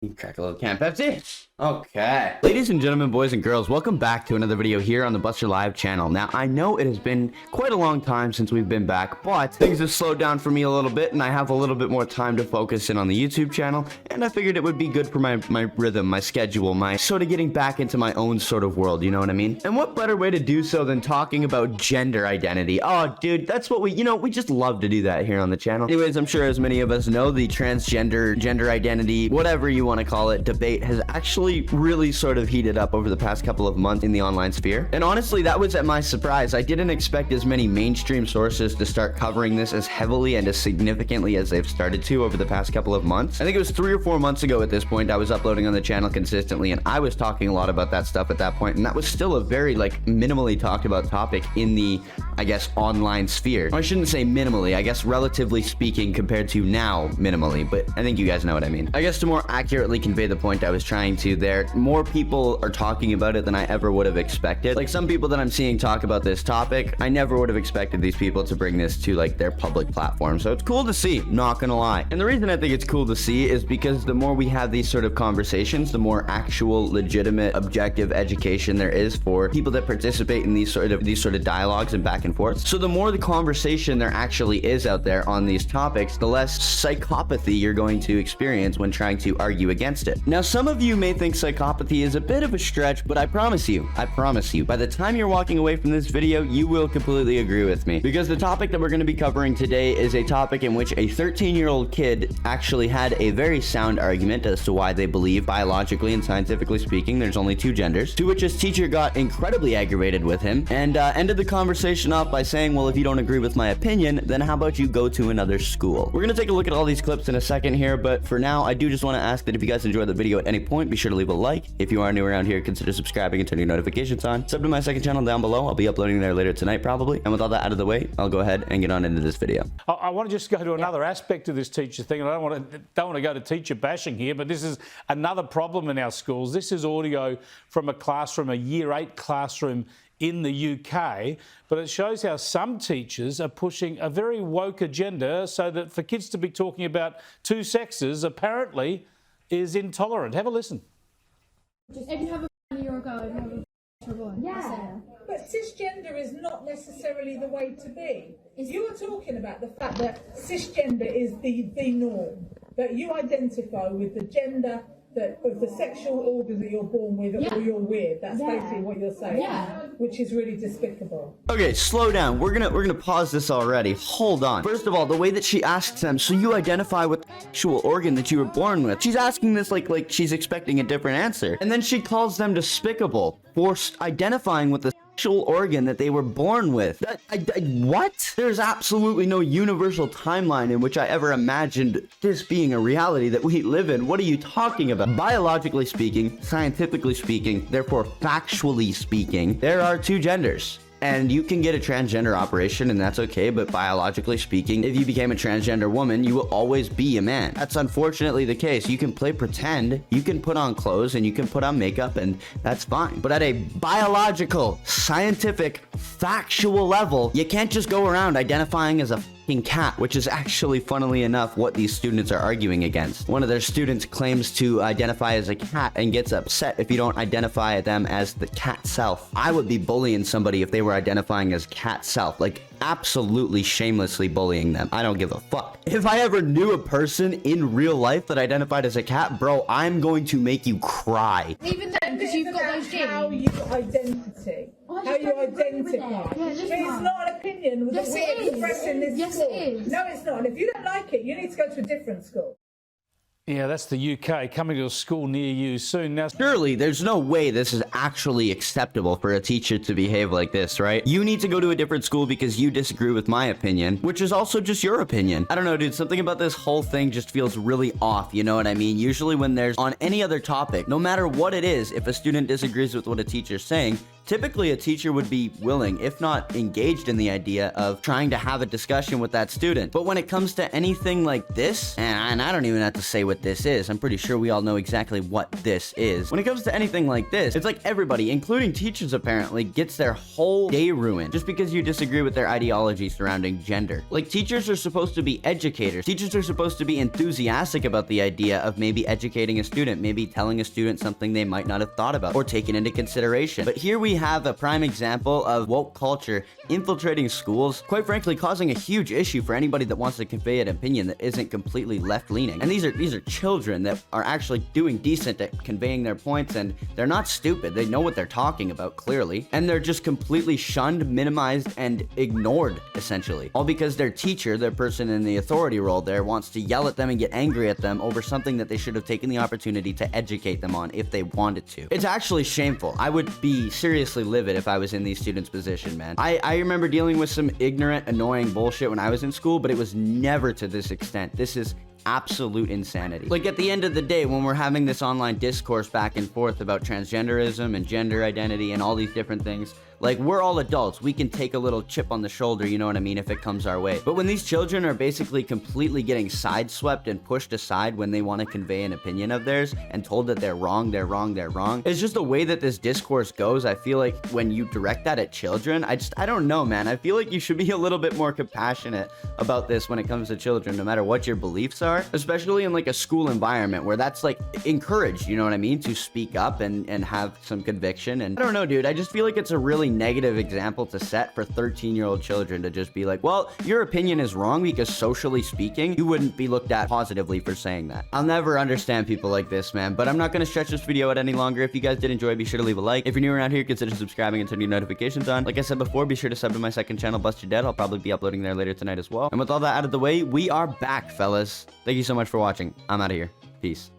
You crack a little can, Pepsi. Okay. Ladies and gentlemen, boys and girls, welcome back to another video here on the Buster Live channel. Now, I know it has been quite a long time since we've been back, but things have slowed down for me a little bit, and I have a little bit more time to focus in on the YouTube channel, and I figured it would be good for my rhythm, my schedule, my sort of getting back into my own sort of world, you know what I mean? And what better way to do so than talking about gender identity? Oh, dude, that's what we just love to do that here on the channel. Anyways, I'm sure as many of us know, the transgender, gender identity, whatever you want to call it, debate has actually really sort of heated up over the past couple of months in the online sphere. And honestly, that was at my surprise. I didn't expect as many mainstream sources to start covering this as heavily and as significantly as they've started to over the past couple of months. I think it was 3 or 4 months ago at this point, I was uploading on the channel consistently, and I was talking a lot about that stuff at that point, and that was still a very, minimally talked about topic in the, I guess, online sphere. I shouldn't say minimally, I guess relatively speaking compared to now, minimally, but I think you guys know what I mean. I guess to more accurately convey the point I was trying to there, more people are talking about it than I ever would have expected. Like, some people that I'm seeing talk about this topic, I never would have expected these people to bring this to, their public platform. So it's cool to see, not gonna lie. And the reason I think it's cool to see is because the more we have these sort of conversations, the more actual, legitimate, objective education there is for people that participate in these sort of dialogues and back and forth. So the more the conversation there actually is out there on these topics, the less psychopathy you're going to experience when trying to argue against it. Now, some of you may think psychopathy is a bit of a stretch, but I promise you, by the time you're walking away from this video, you will completely agree with me. Because the topic that we're going to be covering today is a topic in which a 13-year-old kid actually had a very sound argument as to why they believe, biologically and scientifically speaking, there's only 2 genders, to which his teacher got incredibly aggravated with him and ended the conversation off by saying, well, if you don't agree with my opinion, then how about you go to another school? We're going to take a look at all these clips in a second here, but for now, I do just want to ask that if you guys enjoyed the video at any point, be sure to leave a like. If you are new around here, consider subscribing and turning your notifications on. Sub to my second channel down below. I'll be uploading there later tonight, probably. And with all that out of the way, I'll go ahead and get on into this video. I want to just go to another aspect of this teacher thing, and I don't want to go to teacher bashing here, but this is another problem in our schools. This is audio from a classroom, a Year 8 classroom in the UK, but it shows how some teachers are pushing a very woke agenda so that for kids to be talking about 2 sexes apparently is intolerant. Have a listen. If you have a year ago, if you have a boy. Yeah. But cisgender is not necessarily the way to be. You are talking about the fact that cisgender is the norm, that you identify with the gender of the sexual order that you're born with, or you're weird. That's basically what you're saying, which is really despicable. Okay, slow down. We're gonna pause this already. Hold on. First of all, the way that she asks them, so you identify with the sexual organ that you were born with. She's asking this like she's expecting a different answer. And then she calls them despicable for identifying with the sexual organ that they were born with. What? There's absolutely no universal timeline in which I ever imagined this being a reality that we live in. What are you talking about? Biologically speaking, scientifically speaking, therefore factually speaking, there are 2 genders. And you can get a transgender operation, and that's okay, but biologically speaking, if you became a transgender woman, you will always be a man. That's unfortunately the case. You can play pretend, you can put on clothes, and you can put on makeup, and that's fine. But at a biological, scientific, factual level, you can't just go around identifying as a cat, which is actually, funnily enough, what these students are arguing against. One of their students claims to identify as a cat and gets upset if you don't identify them as the cat self. I would be bullying somebody if they were identifying as cat self, absolutely shamelessly bullying them. I don't give a fuck. If I ever knew a person in real life that identified as a cat, bro, I'm going to make you cry. Even then, because you've got those genes. How you identity. How you identify. It's not an opinion that we express in this school. Yes, it is. No, it's not. And if you don't like it, you need to go to a different school. Yeah, that's the UK coming to a school near you soon. Now, surely there's no way this is actually acceptable for a teacher to behave like this, right? You need to go to a different school because you disagree with my opinion, which is also just your opinion. I don't know, dude, something about this whole thing just feels really off, you know what I mean? Usually when there's on any other topic, no matter what it is, if a student disagrees with what a teacher's saying, typically a teacher would be willing, if not engaged in the idea of trying to have a discussion with that student. But when it comes to anything like this, and I don't even have to say what this is, I'm pretty sure we all know exactly what this is. When it comes to anything like this, it's like everybody, including teachers apparently, gets their whole day ruined just because you disagree with their ideology surrounding gender. Like, teachers are supposed to be educators. Teachers are supposed to be enthusiastic about the idea of maybe educating a student, maybe telling a student something they might not have thought about or taken into consideration. But here we have a prime example of woke culture infiltrating schools, quite frankly causing a huge issue for anybody that wants to convey an opinion that isn't completely left-leaning. And these are children that are actually doing decent at conveying their points, and they're not stupid. They know what they're talking about, clearly. And they're just completely shunned, minimized, and ignored, essentially. All because their teacher, their person in the authority role there, wants to yell at them and get angry at them over something that they should have taken the opportunity to educate them on if they wanted to. It's actually shameful. I would be seriously livid if I was in these students' position, man. I remember dealing with some ignorant, annoying bullshit when I was in school, but it was never to this extent. This is absolute insanity. Like, at the end of the day, when we're having this online discourse back and forth about transgenderism and gender identity and all these different things, like, we're all adults. We can take a little chip on the shoulder, you know what I mean, if it comes our way. But when these children are basically completely getting sideswept and pushed aside when they want to convey an opinion of theirs and told that they're wrong, it's just the way that this discourse goes. I feel like when you direct that at children, I don't know, man. I feel like you should be a little bit more compassionate about this when it comes to children, no matter what your beliefs are, especially in like a school environment where that's like encouraged, you know what I mean, to speak up and have some conviction. And I don't know, dude, I just feel like it's a really negative example to set for 13-year-old children to just be like, well, your opinion is wrong because socially speaking, you wouldn't be looked at positively for saying that. I'll never understand people like this, man, but I'm not going to stretch this video out any longer. If you guys did enjoy, be sure to leave a like. If you're new around here, consider subscribing and turn your notifications on. Like I said before, be sure to sub to my second channel, Bust Your Dead. I'll probably be uploading there later tonight as well. And with all that out of the way, we are back, fellas. Thank you so much for watching. I'm out of here. Peace.